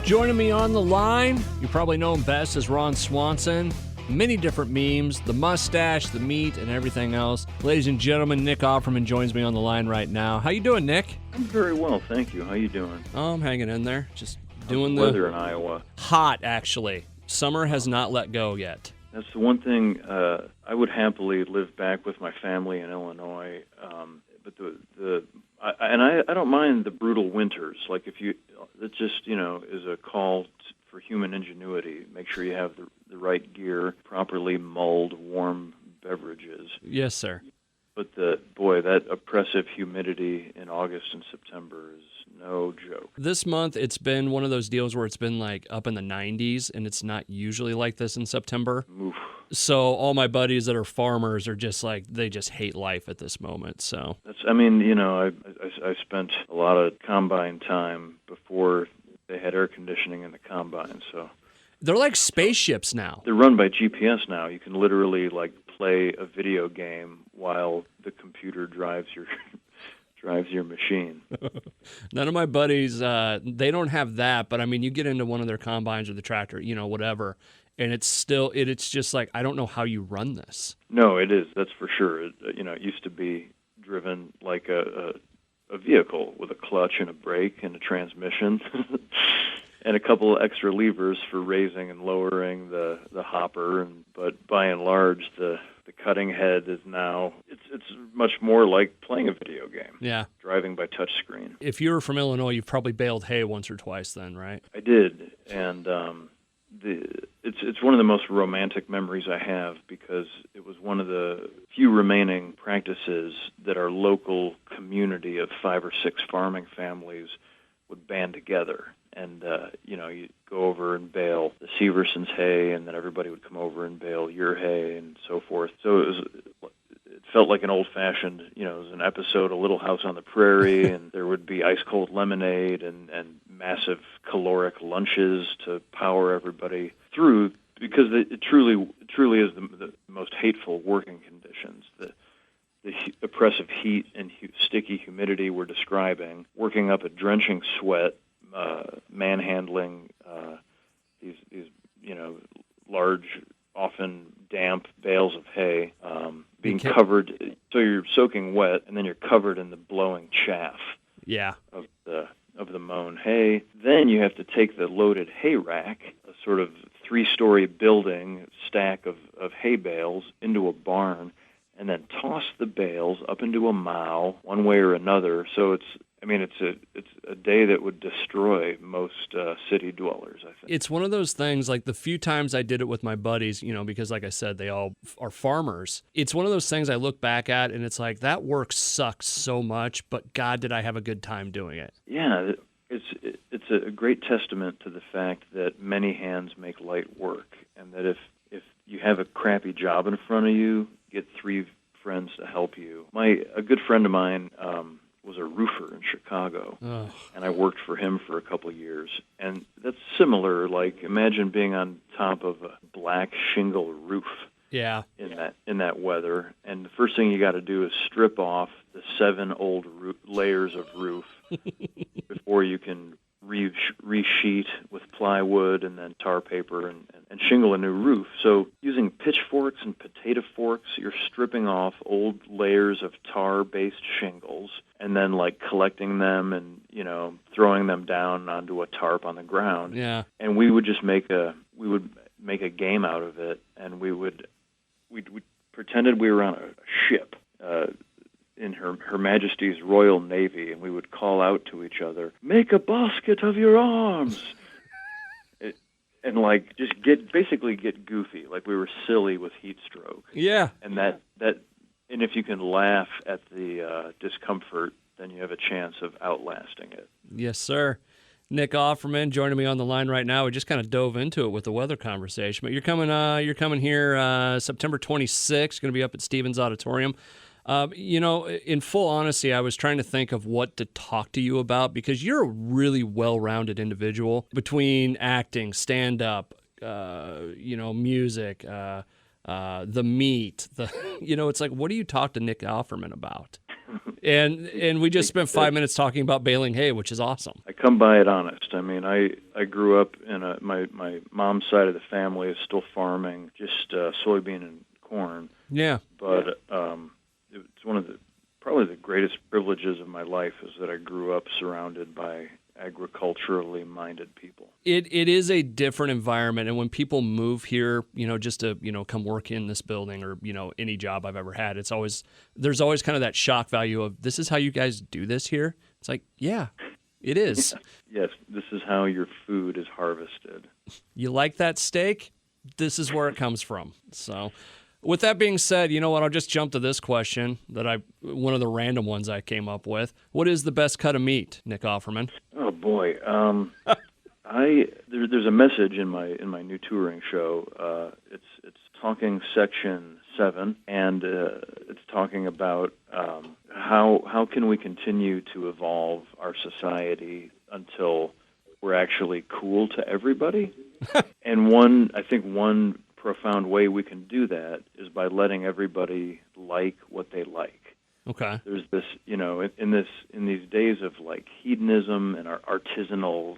Joining me on the line, you probably know him best as Ron Swanson. Many different memes, the mustache, the meat, and everything else. Ladies and gentlemen, Nick Offerman joins me on the line right now. How you doing, Nick? I'm very well, thank you. How you doing? Oh, I'm hanging in there. Just How's doing the weather in Iowa. Hot, actually. Summer has not let go yet. That's the one thing I would happily live back with my family in Illinois. But I don't mind the brutal winters. Like if you, it just is a call for human ingenuity. Make sure you have the right gear, properly mulled, warm beverages. Yes, sir. But that oppressive humidity in August and September is no joke. This month, it's been one of those deals where it's been like up in the 90s, and it's not usually like this in September. Oof. So all my buddies that are farmers are just like, they just hate life at this moment. So I spent a lot of combine time before they had air conditioning in the combine. So they're like spaceships now. They're run by GPS now. You can literally play a video game while the computer drives your machine. None of my buddies, they don't have that, but I mean, you get into one of their combines or the tractor, whatever, and it's just like, I don't know how you run this. No, it is. That's for sure. It used to be driven like a vehicle with a clutch and a brake and a transmission and a couple of extra levers for raising and lowering the hopper. But by and large, the cutting head is now, it's much more like playing a video game. Yeah. Driving by touchscreen. If you were from Illinois, you've probably baled hay once or twice then, right? I did, and it's one of the most romantic memories I have because it was one of the few remaining practices that our local community of 5 or 6 farming families would band together. And, you'd go over and bale the Severson's hay, and then everybody would come over and bale your hay and so forth. So it felt like an old-fashioned, it was an episode of Little House on the Prairie, and there would be ice-cold lemonade and massive caloric lunches to power everybody through, because it truly is the most hateful working conditions. The oppressive heat and sticky humidity we're describing, working up a drenching sweat, manhandling these large, often damp bales of hay, being covered, so you're soaking wet, and then you're covered in the blowing chaff. Yeah. Of the mown hay. Then you have to take the loaded hay rack, a sort of 3-story building stack of hay bales, into a barn, and then toss the bales up into a mow one way or another. So it's a day that would destroy most city dwellers, I think. It's one of those things, like the few times I did it with my buddies, because like I said, they all are farmers. It's one of those things I look back at and it's like, that work sucks so much, but God, did I have a good time doing it. Yeah, it's a great testament to the fact that many hands make light work, and that if you have a crappy job in front of you, get 3 friends to help you. A good friend of mine was a roofer in Chicago, and I worked for him for a couple of years. And that's similar. Like, imagine being on top of a black shingle roof. Yeah. In that weather, and the first thing you got to do is strip off the 7 old layers of roof before you can resheet with plywood and then tar paper and shingle a new roof. So using pitchforks and potato forks, you're stripping off old layers of tar-based shingles and then collecting them and throwing them down onto a tarp on the ground. Yeah. And we would just make a game out of it, and we pretended we were on a ship in Her Majesty's Royal Navy, and we would call out to each other, "Make a basket of your arms," and just basically get goofy, like we were silly with heat stroke. Yeah. And that and if you can laugh at the discomfort, then you have a chance of outlasting it. Yes, sir. Nick Offerman joining me on the line right now. We just kind of dove into it with the weather conversation, but you're coming here September 26th. Going to be up at Stephens Auditorium. In full honesty, I was trying to think of what to talk to you about because you're a really well-rounded individual between acting, stand-up, music, the meat. It's like, what do you talk to Nick Offerman about? And we just spent 5 minutes talking about baling hay, which is awesome. I come by it honest. I mean, I grew up in my mom's side of the family is still farming, just soybean and corn. Yeah. But it's one of probably the greatest privileges of my life is that I grew up surrounded by agriculturally minded people. It is a different environment, and when people move here, just to come work in this building or any job I've ever had, there's always kind of that shock value of, this is how you guys do this here. It's like, yeah, it is. Yes, this is how your food is harvested. You like that steak? This is where it comes from. So, with that being said, you know what? I'll just jump to this question one of the random ones I came up with. What is the best cut of meat, Nick Offerman? Oh boy, there's a message in my new touring show. It's talking section 7, and it's talking about how can we continue to evolve our society until we're actually cool to everybody. And I think one profound way we can do that is by letting everybody like what they like. Okay. There's this, in these days of like hedonism and our artisanal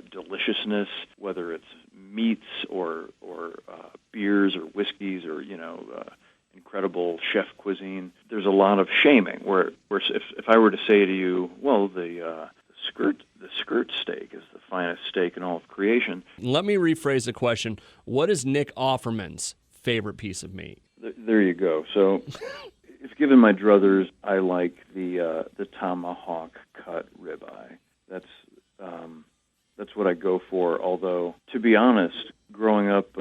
deliciousness, whether it's meats or beers or whiskeys or incredible chef cuisine. There's a lot of shaming. Where if I were to say to you, well, the skirt steak is the finest steak in all of creation. Let me rephrase the question. What is Nick Offerman's favorite piece of meat? There you go. So, if given my druthers, I like the tomahawk cut ribeye. That's what I go for. Although, to be honest, growing up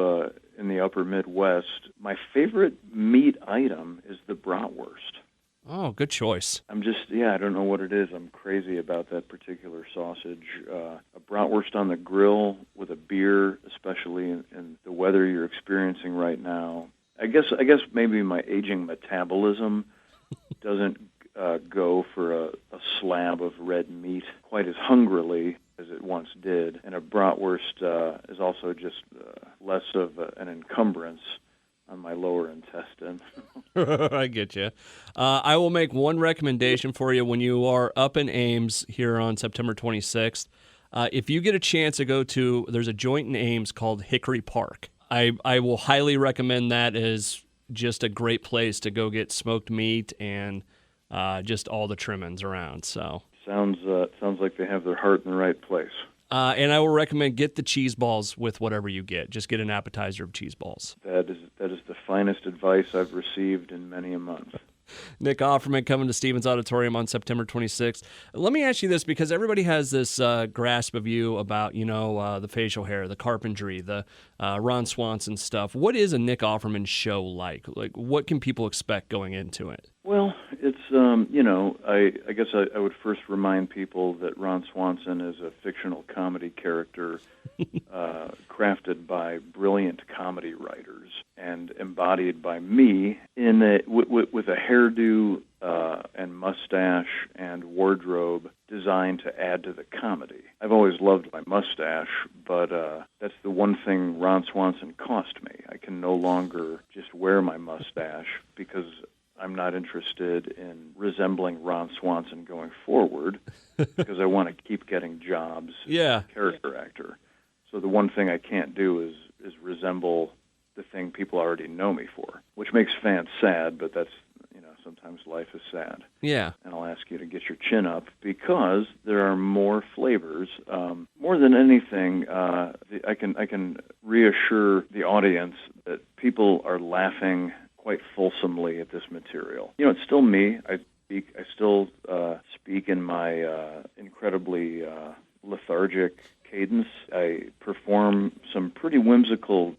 in the upper Midwest, my favorite meat item is the bratwurst. Oh, good choice. I don't know what it is. I'm crazy about that particular sausage. A bratwurst on the grill with a beer, especially in the weather you're experiencing right now. I guess maybe my aging metabolism doesn't go for a slab of red meat quite as hungrily as it once did. And a bratwurst is also just less of an encumbrance on my lower intestine. I get you. I will make one recommendation for you when you are up in Ames here on September 26th. If you get a chance to go to, there's a joint in Ames called Hickory Park. I will highly recommend that as just a great place to go get smoked meat and just all the trimmings around. So sounds like they have their heart in the right place. And I will recommend get the cheese balls with whatever you get. Just get an appetizer of cheese balls. That is the finest advice I've received in many a month. Nick Offerman coming to Stephens Auditorium on September 26th. Let me ask you this, because everybody has this grasp of you about, the facial hair, the carpentry, the Ron Swanson stuff. What is a Nick Offerman show like? Like, what can people expect going into it? Well, it's, I guess I would first remind people that Ron Swanson is a fictional comedy character crafted by brilliant comedy writers and embodied by me with a hairdo and mustache and wardrobe designed to add to the comedy. I've always loved my mustache, but that's the one thing Ron Swanson cost me. I can no longer just wear my mustache because I'm not interested in resembling Ron Swanson going forward because I want to keep getting jobs as a character actor. So the one thing I can't do is resemble the thing people already know me for, which makes fans sad, but that's, sometimes life is sad. Yeah. And I'll ask you to get your chin up because there are more flavors. More than anything, I can reassure the audience that people are laughing quite fulsomely at this material. It's still me. I still speak in my incredibly lethargic cadence. I perform some pretty whimsical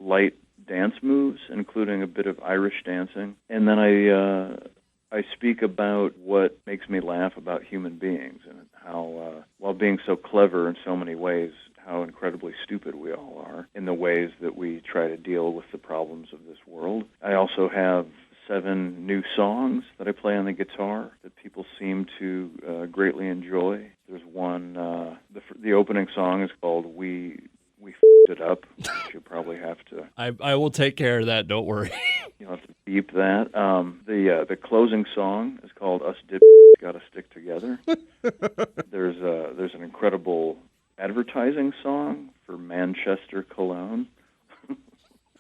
light dance moves, including a bit of Irish dancing. And then I speak about what makes me laugh about human beings and how, while being so clever in so many ways, how incredibly stupid we all are in the ways that we try to deal with the problems of this world. I also have 7 new songs that I play on the guitar that people seem to greatly enjoy. There's one, the opening song is called We F***ed It Up, which you probably have to... I will take care of that, don't worry. You'll have to beep that. The closing song is called "Us Dip Gotta Stick Together." There's an incredible advertising song for Manchester Cologne.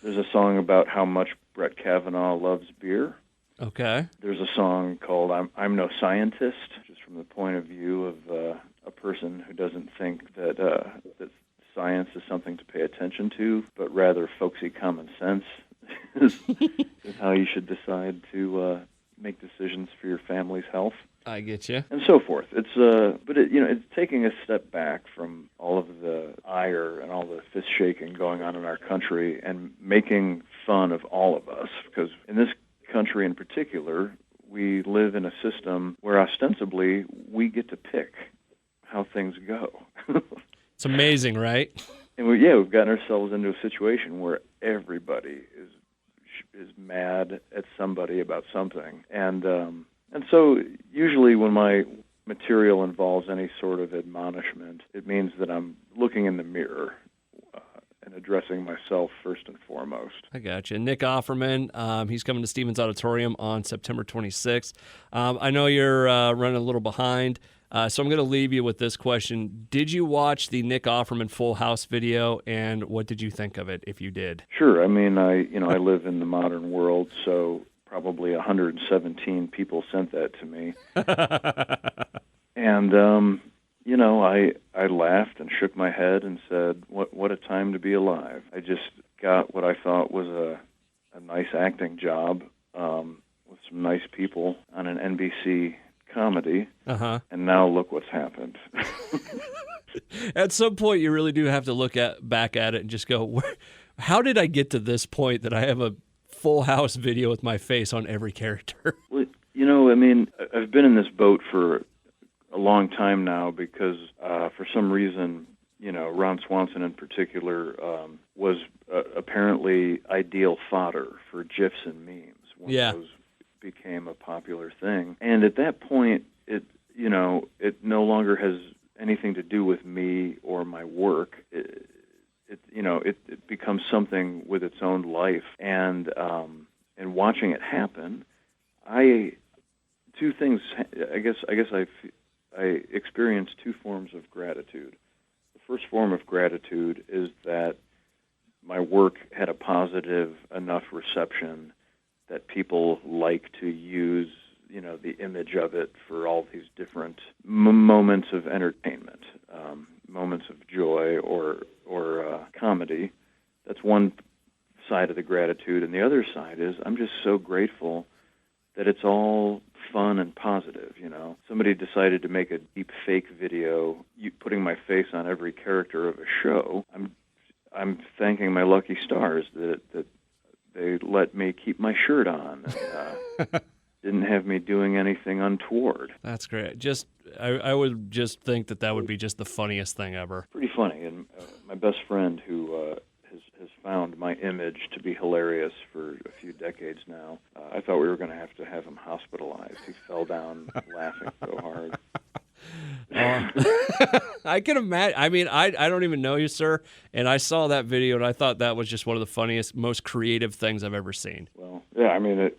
There's a song about how much Brett Kavanaugh loves beer. Okay. There's a song called I'm No Scientist, just from the point of view of a person who doesn't think that science is something to pay attention to, but rather folksy common sense is how you should decide to make decisions for your family's health. I get you. And so forth. It's it's taking a step back from all of the ire and all the fist shaking going on in our country and making fun of all of us, because in this country in particular, we live in a system where ostensibly we get to pick how things go. It's amazing, right? And we've gotten ourselves into a situation where everybody is mad at somebody about something, and so usually when my material involves any sort of admonishment, it means that I'm looking in the mirror and addressing myself first and foremost. I got you. Nick Offerman, he's coming to Stephens Auditorium on September 26th. I know you're running a little behind, so I'm going to leave you with this question. Did you watch the Nick Offerman Full House video, and what did you think of it, if you did? Sure. I mean, I live in the modern world, so probably 117 people sent that to me. And, I laughed and shook my head and said, what a time to be alive. I just got what I thought was a nice acting job with some nice people on an NBC comedy, and now look what's happened. At some point, you really do have to look back at it and just go, how did I get to this point that I have a Full House video with my face on every character? Well, I've been in this boat for a long time now because for some reason, Ron Swanson in particular was apparently ideal fodder for GIFs and memes when those became a popular thing. And at that point, it no longer has anything to do with me or my work. It becomes something with its own life, and watching it happen, two things. I guess I experience two forms of gratitude. The first form of gratitude is that my work had a positive enough reception that people like to use, the image of it for all these different moments of entertainment, moments of joy or comedy. That's one side of the gratitude, and the other side is I'm just so grateful that it's all fun and positive. Somebody decided to make a deep fake video, putting my face on every character of a show. I'm thanking my lucky stars that they let me keep my shirt on. And, didn't have me doing anything untoward. That's great. I would just think that would be just the funniest thing ever. Pretty funny. And my best friend who has found my image to be hilarious for a few decades now, I thought we were going to have him hospitalized. He fell down laughing so hard. I can imagine. I mean, I don't even know you, sir, and I saw that video, and I thought that was just one of the funniest, most creative things I've ever seen. Well, yeah, I mean,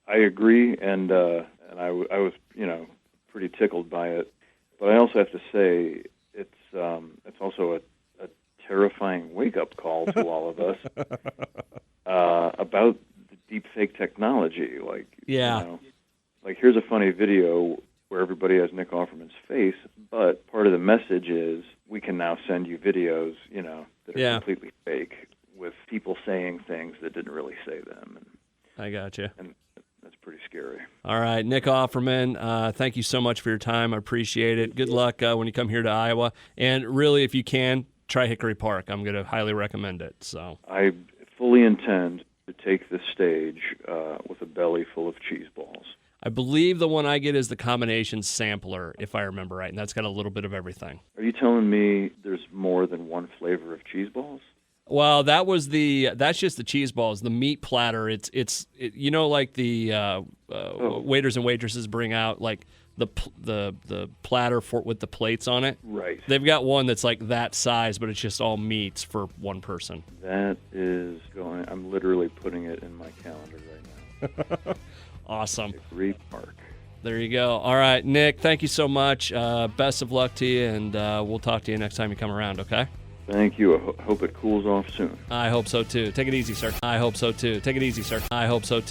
I agree, and I was, pretty tickled by it. But I also have to say, it's also a terrifying wake-up call to all of us about the deepfake technology. Like here's a funny video where everybody has Nick Offerman's face, but part of the message is we can now send you videos, that are completely fake with people saying things that didn't really say them. And I got you. And that's pretty scary. All right, Nick Offerman, thank you so much for your time. I appreciate it. Good luck when you come here to Iowa. And really, if you can, try Hickory Park. I'm going to highly recommend it. So I fully intend to take the stage with a belly full of cheese balls. I believe the one I get is the combination sampler, if I remember right, and that's got a little bit of everything. Are you telling me there's more than one flavor of cheese balls? Well, that's just the cheese balls. The meat platter, it's like the waiters and waitresses bring out like the platter with the plates on it. Right. They've got one that's like that size, but it's just all meats for one person. That is going. I'm literally putting it in my calendar right now. Awesome. Hickory Park. There you go. All right, Nick, thank you so much. Best of luck to you, and we'll talk to you next time you come around, okay? Thank you. I hope it cools off soon. I hope so, too. Take it easy, sir. I hope so, too. Take it easy, sir. I hope so, too.